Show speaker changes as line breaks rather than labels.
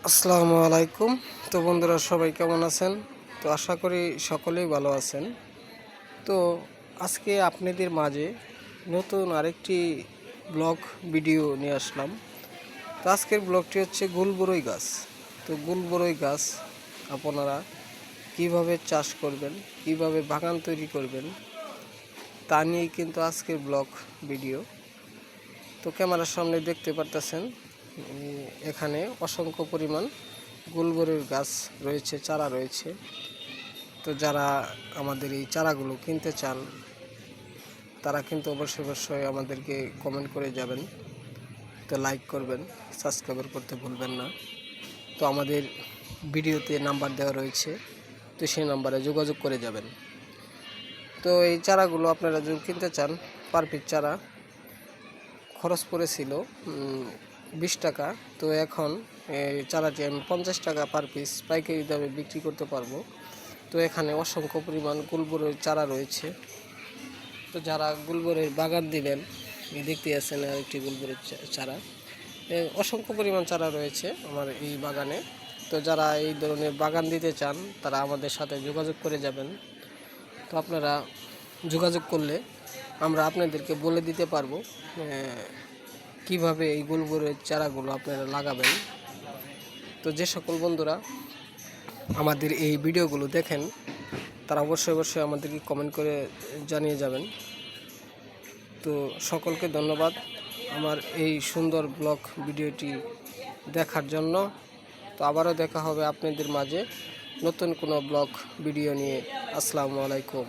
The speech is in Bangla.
আসসালামু আলাইকুম। তো বন্ধুরা সবাই কেমন আছেন? তো আশা করি সকলেই ভালো আছেন। তো আজকে আপনাদের মাঝে নতুন আরেকটি ব্লগ ভিডিও নিয়ে আসলাম। তো আজকের ব্লগটি হচ্ছে গুলবরই গাছ। তো গুলবরই গাছ আপনারা কিভাবে চাষ করবেন, কিভাবে বাগান তৈরি করবেন তা নিয়েই কিন্তু আজকের ব্লগ ভিডিও। তো ক্যামেরার সামনে দেখতে পারতেছেন এখানে অসংখ্য পরিমাণ গুলবরইর গাছ রয়েছে, চারা রয়েছে। তো যারা আমাদের এই চারাগুলো কিনতে চান তারা কিন্তু অবশ্যই আমাদেরকে কমেন্ট করে যাবেন। তো লাইক করবেন, সাবস্ক্রাইব করতে ভুলবেন না। তো আমাদের ভিডিওতে নাম্বার দেওয়া রয়েছে, তো সেই নাম্বারে যোগাযোগ করে যাবেন। তো এই চারাগুলো আপনারা যদি কিনতে চান, পার পিস চারা খরচ পড়েছিল 20 টাকা। তো এখন এই চারাটি আমি 50 টাকা পার পিস পাইকারি দামে বিক্রি করতে পারবো। তো এখানে অসংখ্য পরিমাণ গুলবরইর চারা রয়েছে। তো যারা গুলবরইর বাগান দিবেন, দেখতে আছেন আরেকটি গুলবরইর চারা। অসংখ্য পরিমাণ চারা রয়েছে আমার এই বাগানে। তো যারা এই ধরনের বাগান দিতে চান তারা আমাদের সাথে যোগাযোগ করে যাবেন। তো আপনারা যোগাযোগ করলে আমরা আপনাদেরকে বলে দিতে পারবো কিভাবে এই গুলবরইর চারাগুলো আপনারা লাগাবেন। তো যে সকল বন্ধুরা আমাদের এই ভিডিওগুলো দেখেন তারা অবশ্যই আমাদেরকে কমেন্ট করে জানিয়ে যাবেন। তো সকলকে ধন্যবাদ আমার এই সুন্দর ব্লগ ভিডিওটি দেখার জন্য। তো আবারও দেখা হবে আপনাদের মাঝে নতুন কোনো ব্লগ ভিডিও নিয়ে। আসসালামু আলাইকুম।